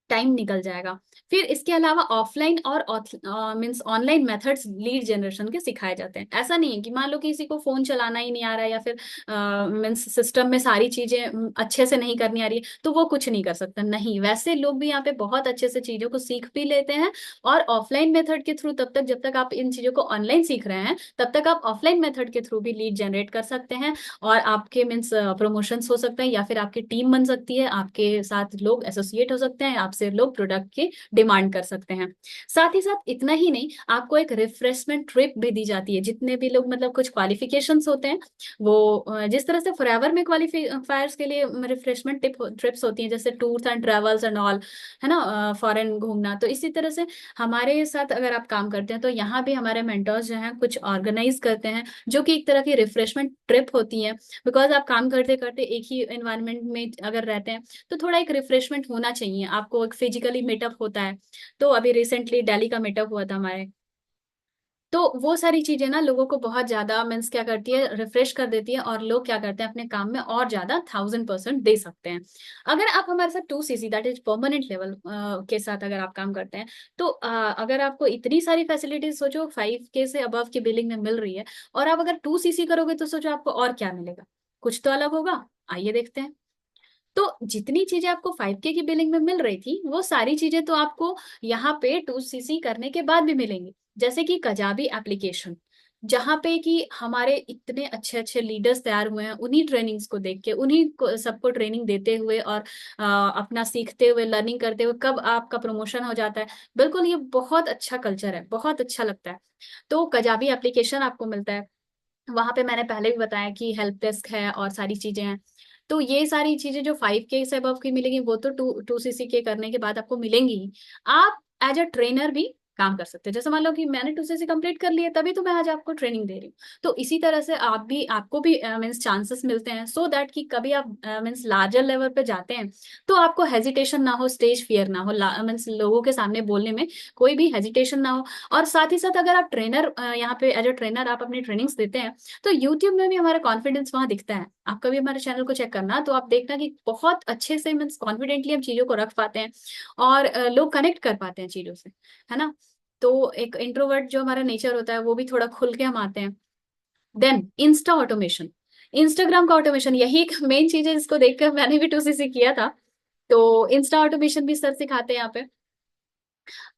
टाइम निकल जाएगा। फिर इसके अलावा ऑफलाइन और means online methods lead generation के सिखाए जाते हैं। ऐसा नहीं है कि मान लो किसी को फोन चलाना ही नहीं आ रहा है या फिर मीन्स सिस्टम में सारी चीजें अच्छे से नहीं करनी आ रही है तो वो कुछ नहीं कर सकता, नहीं, वैसे लोग भी यहाँ पे बहुत अच्छे से चीजों को सीख भी लेते हैं। और ऑफलाइन मेथड के थ्रू तब तक जब तक आप इन चीजों को ऑनलाइन सीख रहे हैं तब तक आप ऑफलाइन मेथड के थ्रू भी लीड जनरेट कर सकते हैं, और आपके मीन्स प्रमोशंस हो सकते हैं या फिर आपकी टीम बन सकती है, आपके साथ लोग एसोसिएट हो सकते हैं, आपसे लोग प्रोडक्ट की डिमांड कर सकते हैं। साथ ही साथ इतना ही नहीं, आपको एक रिफ्रेशमेंट ट्रिप भी दी जाती है। जितने भी लोग मतलब कुछ क्वालिफिकेशंस होते हैं वो जिस तरह से फॉरएवर में क्वालिफायर्स के लिए रिफ्रेशमेंट ट्रिप्स होती हैं, जैसे tours and travels and all, है ना, फॉरेन घूमना, तो इसी तरह से हमारे साथ अगर आप काम करते हैं तो यहाँ भी हमारे मेंटर्स जो हैं कुछ ऑर्गेनाइज करते हैं जो कि एक तरह की रिफ्रेशमेंट ट्रिप होती है। बिकॉज आप काम करते करते एक ही एनवायरनमेंट में अगर रहते हैं तो थोड़ा एक रिफ्रेशमेंट होना चाहिए आपको, एक फिजिकली मीटअप होता है। तो अभी रिसेंटली दिल्ली का मीटअप हुआ था हमारे, तो वो सारी चीजें ना लोगों को बहुत ज्यादा मीन्स क्या करती है, रिफ्रेश कर देती है, और लोग क्या करते हैं अपने काम में और ज्यादा 1000% दे सकते हैं। अगर आप हमारे साथ 2cc that is permanent level के साथ अगर आप काम करते हैं तो अगर आपको इतनी सारी फैसिलिटीज, सोचो 5K से अबव की बिलिंग में मिल रही है, और आप अगर 2cc करोगे तो सोचो आपको और क्या मिलेगा, कुछ तो अलग होगा। आइए देखते हैं। तो जितनी चीजें आपको 5K की बिलिंग में मिल रही थी वो सारी चीजें तो आपको यहाँ पे 2CC करने के बाद भी मिलेंगी। जैसे कि कजाबी एप्लीकेशन, जहाँ पे कि हमारे इतने अच्छे अच्छे लीडर्स तैयार हुए हैं, उन्हीं ट्रेनिंग्स को देख के, उन्हीं को सबको ट्रेनिंग देते हुए और अपना सीखते हुए, लर्निंग करते हुए कब आपका प्रमोशन हो जाता है। बिल्कुल, ये बहुत अच्छा कल्चर है, बहुत अच्छा लगता है। तो कजाबी एप्लीकेशन आपको मिलता है वहां पे। मैंने पहले भी बताया कि हेल्प डेस्क है और सारी चीजें हैं। तो ये सारी चीजें जो 5K से अबव की मिलेंगी वो तो 2CC के करने के बाद आपको मिलेंगी ही। आप एज अ ट्रेनर भी काम कर सकते हैं। जैसे मान लो कि मैंने 2CC कंप्लीट कर लिया, तभी तो मैं आज आपको ट्रेनिंग दे रही हूँ। तो इसी तरह से आपको भी मीन्स चांसेस मिलते हैं, सो दैट कि कभी आप मीन्स लार्जर लेवल पे जाते हैं तो आपको हेजिटेशन ना हो, स्टेज फियर ना हो, मीन्स लोगों के सामने बोलने में कोई भी हेजिटेशन ना हो। और साथ ही साथ अगर आप ट्रेनर, यहाँ पे एज अ ट्रेनर आप अपनी ट्रेनिंग्स देते हैं, तो यूट्यूब में भी हमारा कॉन्फिडेंस वहां दिखता है। आप कभी हमारे चैनल को चेक करना तो आप देखना कि बहुत अच्छे से मीन्स कॉन्फिडेंटली हम चीजों को रख पाते हैं और लोग कनेक्ट कर पाते हैं चीजों से, है ना। तो एक इंट्रोवर्ट जो हमारा नेचर होता है वो भी थोड़ा खुल के हम आते हैं। देन इंस्टा ऑटोमेशन, इंस्टाग्राम का ऑटोमेशन, यही एक मेन चीज है जिसको देखकर मैंने भी 2CC किया था। तो इंस्टा ऑटोमेशन भी सर सिखाते हैं यहाँ पे।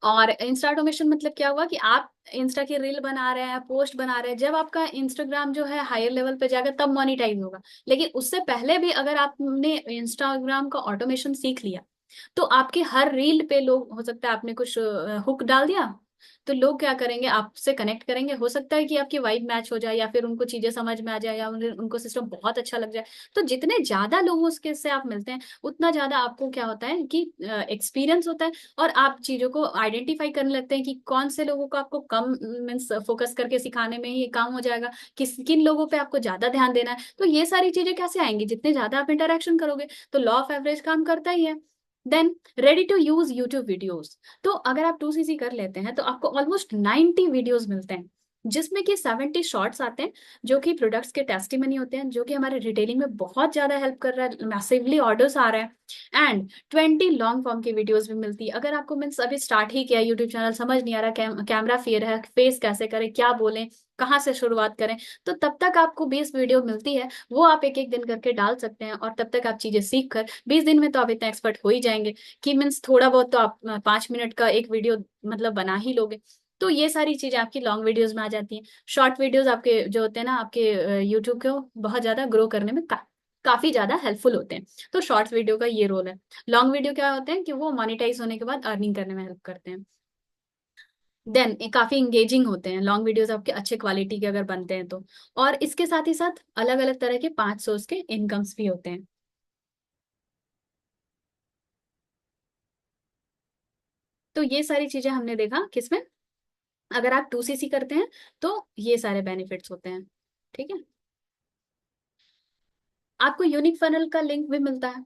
और इंस्टा ऑटोमेशन मतलब क्या हुआ कि आप इंस्टा की रील बना रहे हैं, पोस्ट बना रहे हैं, जब आपका इंस्टाग्राम जो है हायर लेवल पे जाएगा तब मोनिटाइज होगा। लेकिन उससे पहले भी अगर आपने इंस्टाग्राम का ऑटोमेशन सीख लिया, तो आपके हर रील पे लोग, हो सकता है आपने कुछ हुक डाल दिया, तो लोग क्या करेंगे, आपसे कनेक्ट करेंगे। हो सकता है कि आपकी वाइब मैच हो जाए, या फिर उनको चीजें समझ में आ जाए, या उनको सिस्टम बहुत अच्छा लग जाए। तो जितने ज्यादा लोगों के से आप मिलते हैं, उतना ज्यादा आपको क्या होता है कि एक्सपीरियंस होता है, और आप चीजों को आइडेंटिफाई करने लगते हैं कि कौन से लोगों को आपको कम मीन्स फोकस करके सिखाने में ही ये काम हो जाएगा, किन लोगों पे आपको ज्यादा ध्यान देना है। तो ये सारी चीजें कैसे आएंगी, जितने ज्यादा आप इंटरेक्शन करोगे। तो लॉ ऑफ एवरेज काम करता ही है। Then ready to use YouTube videos. तो अगर आप 2CC कर लेते हैं तो आपको ऑलमोस्ट 90 वीडियोस मिलते हैं, जिसमें कि 70 शॉर्ट्स आते हैं, जो कि प्रोडक्ट्स के टेस्टिमनी होते हैं, जो कि हमारे रिटेलिंग में बहुत ज्यादा हेल्प कर रहा है, मैसिवली ऑर्डर्स आ रहे हैं। एंड 20 लॉन्ग फॉर्म की वीडियोस भी मिलती है। अगर आपको मीन्स अभी स्टार्ट ही किया यूट्यूब चैनल, समझ नहीं आ रहा कैमरा फियर है, फेस कैसे करें, क्या बोलें, कहाँ से शुरुआत करें, तो तब तक आपको 20 वीडियो मिलती है, वो आप एक एक दिन करके डाल सकते हैं। और तब तक आप चीजें सीख कर 20 दिन में तो आप इतना एक्सपर्ट हो ही जाएंगे कि मीन्स थोड़ा बहुत तो आप 5 मिनट का एक वीडियो मतलब बना ही लोगे। तो ये सारी चीजें आपकी लॉन्ग वीडियोस में आ जाती हैं। शॉर्ट वीडियोस आपके जो होते हैं ना, आपके यूट्यूब को बहुत ज्यादा ग्रो करने में काफी ज्यादा हेल्पफुल होते हैं। तो शॉर्ट्स वीडियो का ये रोल है। लॉन्ग वीडियो क्या होते हैं कि वो मोनिटाइज होने के बाद अर्निंग करने में हेल्प करते हैं। देन काफी इंगेजिंग होते हैं लॉन्ग वीडियोस आपके, अच्छे क्वालिटी के अगर बनते हैं तो। और इसके साथ ही साथ अलग अलग तरह के 5 सोर्स के इनकम्स भी होते हैं। तो ये सारी चीजें हमने देखा किसमें, अगर आप 2CC करते हैं तो ये सारे बेनिफिट्स होते हैं। ठीक है। आपको यूनिक फनल का लिंक भी मिलता है।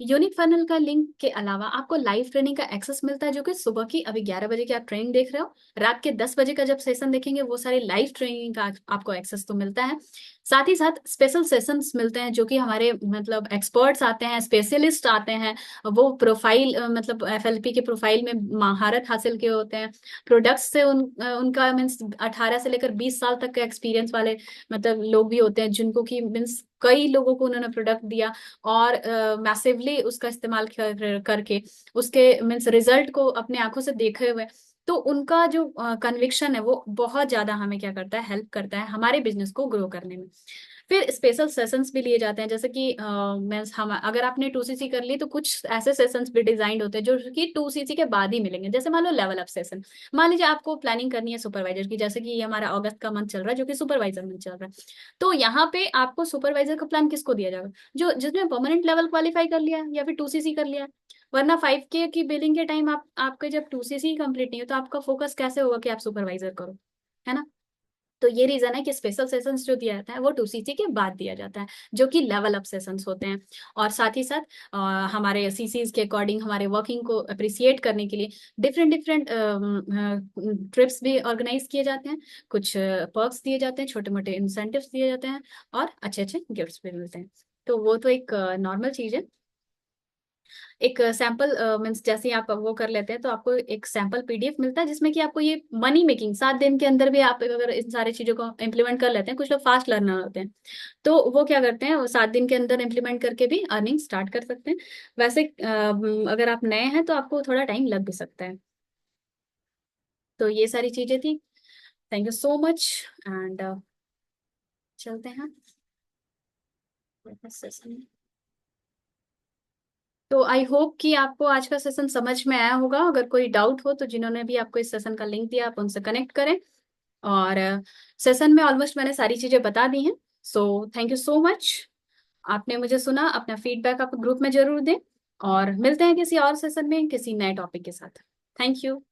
यूनिक फनल का लिंक के अलावा आपको लाइव ट्रेनिंग का एक्सेस मिलता है, जो कि सुबह की अभी 11 बजे की आप ट्रेनिंग देख रहे हो, रात के 10 बजे का जब सेशन देखेंगे वो सारी लाइव ट्रेनिंग का आपको एक्सेस तो मिलता है। साथ ही साथ स्पेशल सेशंस मिलते हैं, जो कि हमारे मतलब एक्सपर्ट्स आते हैं, स्पेशलिस्ट आते हैं। वो प्रोफाइल मतलब FLP के प्रोफाइल में महारत हासिल किए होते हैं। प्रोडक्ट्स से उनका मीन्स 18 से लेकर 20 साल तक का एक्सपीरियंस वाले मतलब लोग भी होते हैं, जिनको कि मीन्स कई लोगों को उन्होंने प्रोडक्ट दिया और मैसिवली उसका इस्तेमाल करके उसके मीन्स रिजल्ट को अपने आंखों से देखे हुए। तो उनका जो कन्विक्शन है वो बहुत ज्यादा हमें क्या करता है, हेल्प करता है हमारे बिजनेस को ग्रो करने में। फिर स्पेशल सेशंस भी लिए जाते हैं, जैसे कि मीन्स हम अगर आपने 2CC कर ली तो कुछ ऐसे सेशंस भी डिजाइंड होते हैं जो कि 2CC के बाद ही मिलेंगे। जैसे मान लो लेवल अप सेशन, मान लीजिए आपको प्लानिंग करनी है सुपरवाइजर की, जैसे कि ये हमारा अगस्त का मंथ चल रहा है जो कि सुपरवाइजर मंथ चल रहा है। तो यहाँ पे आपको सुपरवाइजर का प्लान किसको दिया जाएगा, जो जिसने परमानेंट लेवल क्वालिफाई कर लिया है या फिर 2CC कर लिया है। वरना 5K की बिलिंग के टाइम आप आपके जब 2CC कंप्लीट नहीं हो तो आपका फोकस कैसे होगा कि आप सुपरवाइजर करो, है ना। तो ये रीजन है कि स्पेशल सेशंस जो दिया जाता है वो 2CC के बाद दिया जाता है, जो कि लेवल अप सेशंस होते हैं। और साथ ही साथ हमारे CCs के अकॉर्डिंग हमारे वर्किंग को अप्रिसिएट करने के लिए डिफरेंट डिफरेंट ट्रिप्स भी ऑर्गेनाइज किए जाते हैं। कुछ पर्क्स दिए जाते हैं, छोटे मोटे इंसेंटिव्स दिए जाते हैं, और अच्छे अच्छे गिफ्ट्स भी मिलते हैं। तो वो तो एक नॉर्मल चीज है। एक सैंपल मीन्स जैसे ही आप वो कर लेते हैं तो आपको एक सैंपल पीडीएफ मिलता है जिसमें कि आपको ये मनी मेकिंग 7 दिन के अंदर भी आप अगर इन सारी चीजों को इम्प्लीमेंट कर लेते हैं, कुछ लोग फास्ट लर्नर होते हैं तो वो क्या करते हैं, वो 7 दिन के अंदर इम्प्लीमेंट करके भी अर्निंग स्टार्ट कर सकते हैं। वैसे अगर आप नए हैं तो आपको थोड़ा टाइम लग भी सकता है। तो ये सारी चीजें थी। Thank you so much and चलते हैं सेशन। तो आई होप कि आपको आज का सेशन समझ में आया होगा। अगर कोई डाउट हो तो जिन्होंने भी आपको इस सेशन का लिंक दिया आप उनसे कनेक्ट करें। और सेशन में ऑलमोस्ट मैंने सारी चीजें बता दी हैं। So thank you so much, आपने मुझे सुना। अपना फीडबैक आप ग्रुप में जरूर दें और मिलते हैं किसी और सेशन में किसी नए टॉपिक के साथ। Thank you.